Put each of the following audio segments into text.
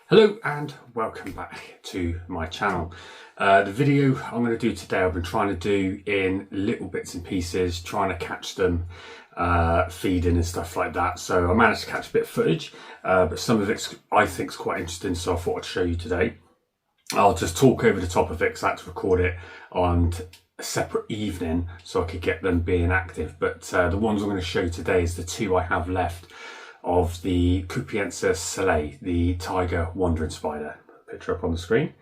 Hello and welcome back to my channel. The video I'm going to do today I've been trying to do in little bits and pieces, trying to catch them feeding and stuff like that. So I managed to catch a bit of footage, but some of it I think is quite interesting, so I thought I'd show you today. I'll just talk over the top of it because I had to record it on a separate evening so I could get them being active. But the ones I'm going to show you today is the two I have left of the Cupiennius Salei, the tiger wandering spider. Picture up on the screen.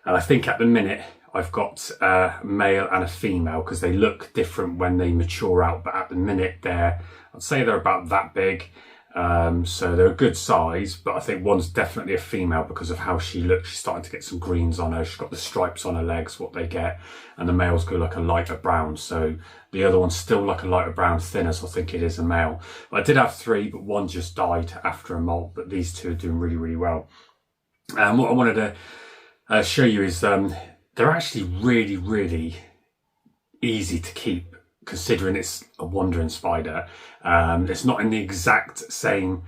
And I think at the minute I've got a male and a female because they look different when they mature out, but at the minute I'd say they're about that big. So they're a good size, but I think one's definitely a female because of how she looks. She's starting to get some greens on her. She's got the stripes on her legs, what they get, and the males go like a lighter brown. So the other one's still like a lighter brown, thinner, so I think it is a male. But I did have three, but one just died after a molt, but these two are doing really, really well. And what I wanted to show you is they're actually really, really easy to keep, considering it's a wandering spider. It's not in the exact same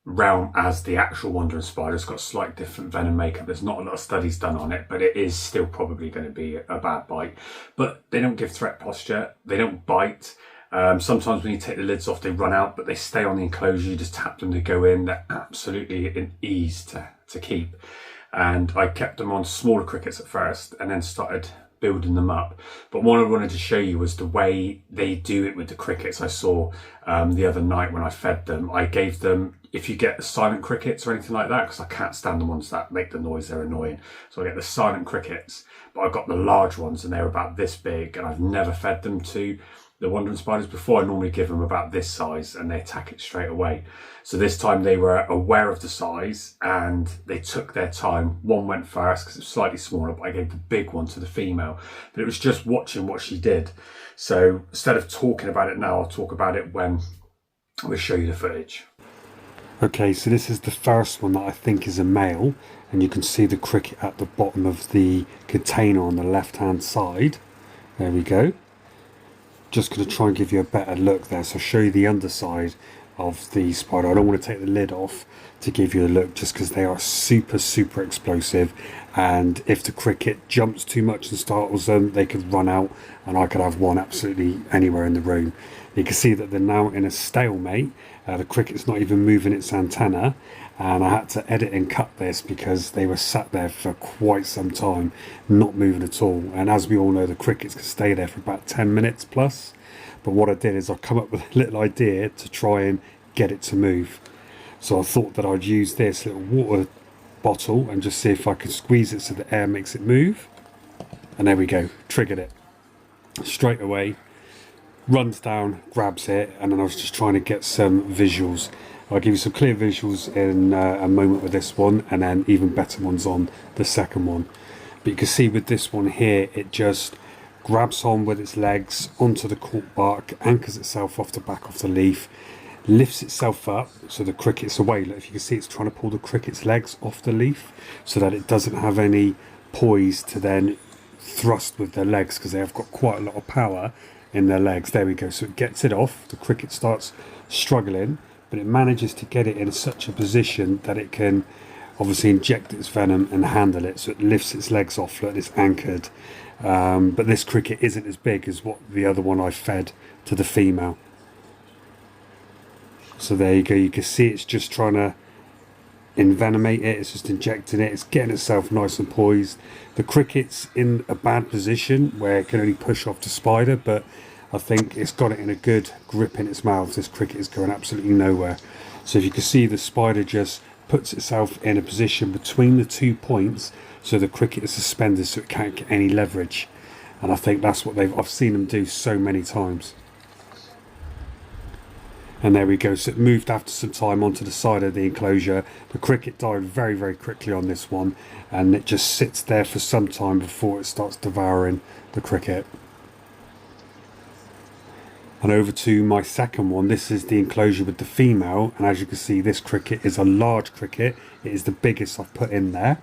realm as the actual wandering spider. It's got slight different venom makeup. There's not a lot of studies done on it, but it is still probably going to be a bad bite. But they don't give threat posture. They don't bite. Sometimes when you take the lids off, they run out, but they stay on the enclosure. You just tap them to go in. They're absolutely an ease to keep. And I kept them on smaller crickets at first and then started building them up. But what I wanted to show you was the way they do it with the crickets. I saw the other night when I fed them, I gave them, if you get the silent crickets or anything like that, because I can't stand the ones that make the noise, they're annoying. So I get the silent crickets, but I've got the large ones and they're about this big, and I've never fed them to the wandering spiders before. I normally give them about this size and they attack it straight away. So this time they were aware of the size and they took their time. One went first because it's slightly smaller, but I gave the big one to the female. But it was just watching what she did. So instead of talking about it now, I'll talk about it when we show you the footage. Okay, so this is the first one that I think is a male, and you can see the cricket at the bottom of the container on the left hand side. There we go. Just going to try and give you a better look there, so I'll show you the underside of the spider. I don't want to take the lid off to give you a look just because they are super explosive, and if the cricket jumps too much and startles them, they could run out and I could have one absolutely anywhere in the room. You can see that they're now in a stalemate. The cricket's not even moving its antenna, and I had to edit and cut this because they were sat there for quite some time not moving at all. And as we all know, the crickets can stay there for about 10 minutes plus. But what I did is I come up with a little idea to try and get it to move. So I thought that I'd use this little water bottle and just see if I could squeeze it so the air makes it move. And there we go, triggered it straight away. Runs down, grabs it, and then I was just trying to get some visuals. I'll give you some clear visuals in a moment with this one, and then even better ones on the second one. But you can see with this one here, it just grabs on with its legs onto the cork bark, anchors itself off the back of the leaf, lifts itself up so the cricket's away. Look, if you can see, it's trying to pull the cricket's legs off the leaf so that it doesn't have any poise to then thrust with their legs, because they have got quite a lot of power in their legs. There we go. So it gets it off. The cricket starts struggling, but it manages to get it in such a position that it can obviously inject its venom and handle it. So it lifts its legs off. Look, it's anchored. But this cricket isn't as big as what the other one I fed to the female. So there you go. You can see it's just trying to envenomate it. It's just injecting it. It's getting itself nice and poised. The cricket's in a bad position where it can only push off the spider, but I think it's got it in a good grip in its mouth. This cricket is going absolutely nowhere. So if you can see, the spider just puts itself in a position between the 2 points so the cricket is suspended so it can't get any leverage. And I think that's what I've seen them do so many times. And there we go. So it moved after some time onto the side of the enclosure. The cricket died very quickly on this one, and it just sits there for some time before it starts devouring the cricket. And over to my second one. This is the enclosure with the female, and as you can see, this cricket is a large cricket. It is the biggest I've put in there.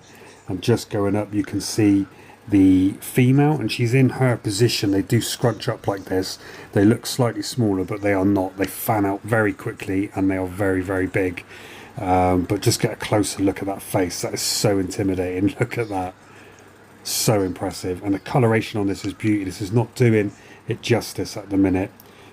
And just going up, you can see the female, and she's in her position. They do scrunch up like this. They look slightly smaller, but they are not. They fan out very quickly, and they are very big. But just get a closer look at that face. That is so intimidating. Look at that. So impressive. And the coloration on this is beauty. This is not doing it justice at the minute.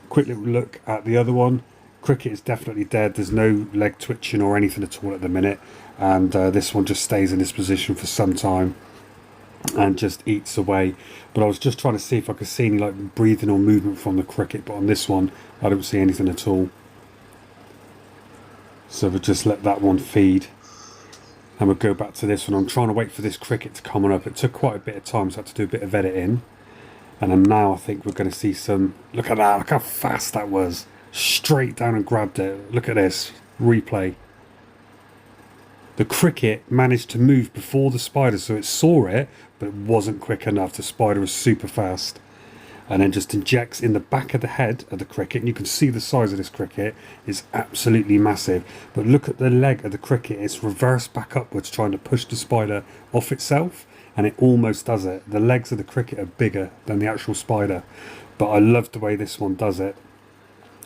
Quick little look at the other one. Cricket is definitely dead. There's no leg twitching or anything at all at the minute. And this one just stays in this position for some time and just eats away. But I was just trying to see if I could see any like breathing or movement from the cricket, but on this one I don't see anything at all. So we'll just let that one feed and we'll go back to this one. I'm trying to wait for this cricket to come on up. It took quite a bit of time, so I had to do a bit of editing. And then now I think we're going to see some... Look at that, look how fast that was. Straight down and grabbed it. Look at this replay. The cricket managed to move before the spider, so it saw it, but it wasn't quick enough. The spider was super fast. And then just injects in the back of the head of the cricket, and you can see the size of this cricket is absolutely massive. But look at the leg of the cricket, it's reversed back upwards trying to push the spider off itself, and it almost does it. The legs of the cricket are bigger than the actual spider, but I love the way this one does it.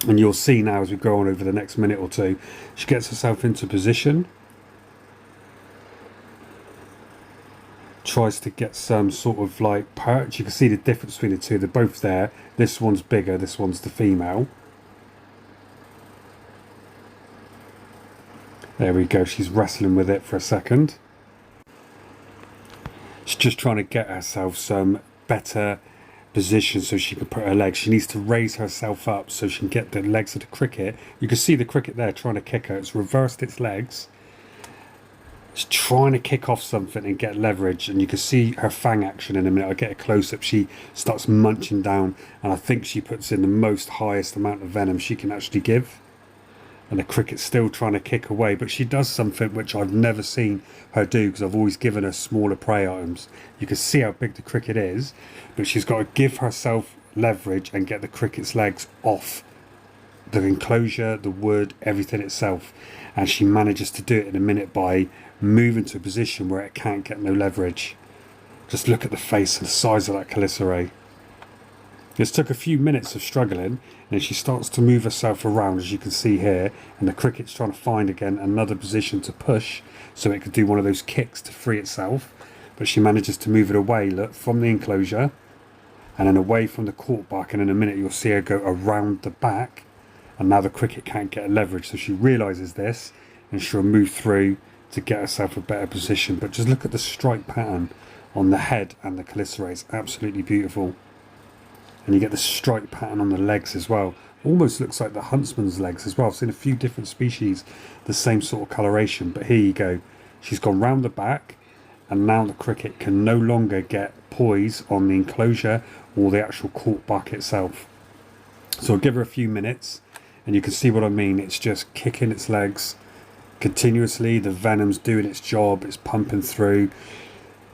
And you'll see now as we go on over the next minute or two, she gets herself into position, tries to get some sort of like perch. You can see the difference between the two. They're both there. This one's bigger, this one's the female. There we go, she's wrestling with it for a second. She's just trying to get herself some better position so she can put her legs. She needs to raise herself up so she can get the legs of the cricket. You can see the cricket there trying to kick her. It's reversed its legs. She's trying to kick off something and get leverage, and you can see her fang action in a minute. I'll get a close-up. She starts munching down, and I think she puts in the most highest amount of venom she can actually give. And the cricket's still trying to kick away, but she does something which I've never seen her do, because I've always given her smaller prey items. You can see how big the cricket is, but she's got to give herself leverage and get the cricket's legs off the enclosure, the wood, everything itself. And she manages to do it in a minute by moving to a position where it can't get no leverage. Just look at the face and the size of that Calicerae. This took a few minutes of struggling, and she starts to move herself around, as you can see here, and the cricket's trying to find again another position to push so it could do one of those kicks to free itself. But she manages to move it away, look, from the enclosure and then away from the court bark, and in a minute you'll see her go around the back, and now the cricket can't get leverage, so she realises this and she'll move through to get herself a better position. But just look at the stripe pattern on the head and the Calicerae. It's absolutely beautiful. And you get the stripe pattern on the legs as well. Almost looks like the huntsman's legs as well. I've seen a few different species, the same sort of coloration. But here you go. She's gone round the back, and now the cricket can no longer get poise on the enclosure or the actual court bark itself. So I'll give her a few minutes, and you can see what I mean. It's just kicking its legs continuously. The venom's doing its job. It's pumping through.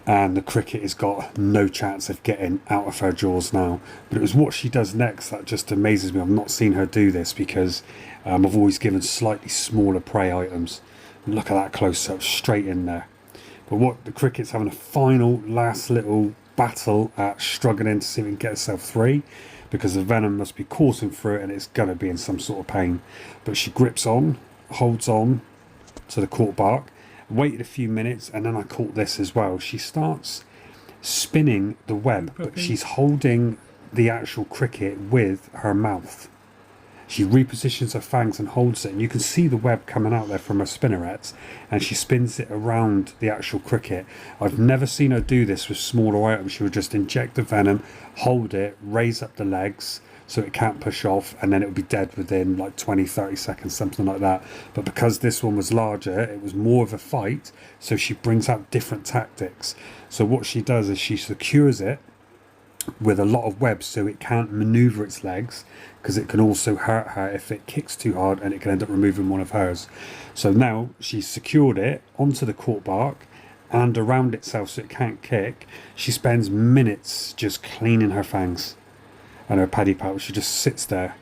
And the cricket has got no chance of getting out of her jaws now. But it was what she does next that just amazes me. I've not seen her do this, because I've always given slightly smaller prey items. And look at that close-up, straight in there. But what the cricket's having a final, last little battle at struggling to see if it can get itself free, because the venom must be coursing through it and it's going to be in some sort of pain. But she grips on, holds on to the court bark. Waited a few minutes, and then I caught this as well. She starts spinning the web, but she's holding the actual cricket with her mouth. She repositions her fangs and holds it, and you can see the web coming out there from her spinnerets, and she spins it around the actual cricket. I've never seen her do this with smaller items. She would just inject the venom, hold it, raise up the legs so it can't push off, and then it would be dead within like 20-30 seconds, something like that. But because this one was larger, it was more of a fight, so she brings out different tactics. So what she does is she secures it with a lot of web so it can't maneuver its legs, because it can also hurt her if it kicks too hard, and it can end up removing one of hers. So now she's secured it onto the court bark and around itself so it can't kick. She spends minutes just cleaning her fangs and her paddy pouch. She just sits there.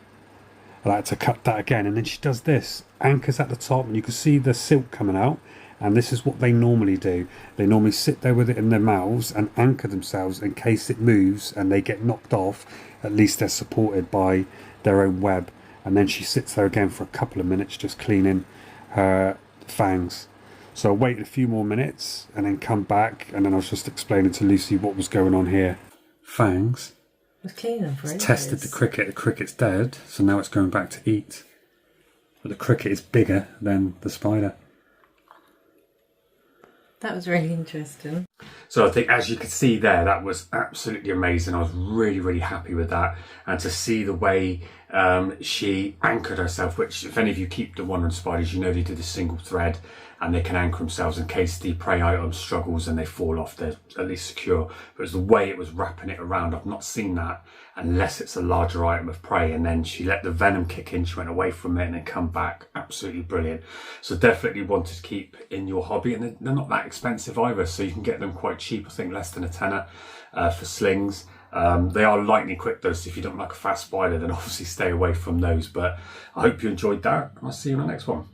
I like to cut that again, and then she does this, anchors at the top, and you can see the silk coming out. And this is what they normally do. They normally sit there with it in their mouths and anchor themselves in case it moves and they get knocked off. At least they're supported by their own web. And then she sits there again for a couple of minutes just cleaning her fangs. So I waited a few more minutes and then come back, and then I was just explaining to Lucy what was going on here. Fangs. It was clean them for ages. Tested the cricket. The cricket's dead, so now it's going back to eat. But the cricket is bigger than the spider. That was really interesting. So I think, as you could see there, that was absolutely amazing. I was really, really happy with that. And to see the way she anchored herself, which if any of you keep the wandering spiders, you know they did a single thread and they can anchor themselves in case the prey item struggles and they fall off, they're at least secure. But it was the way it was wrapping it around. I've not seen that unless it's a larger item of prey. And then she let the venom kick in, she went away from it and then come back. Absolutely brilliant. So definitely one to keep in your hobby. And they're not that expensive either, so you can get them quite cheap. I think less than a tenner for slings. They are lightning quick though, so if you don't like a fast spider, then obviously stay away from those. But I hope you enjoyed that, and I'll see you in the next one.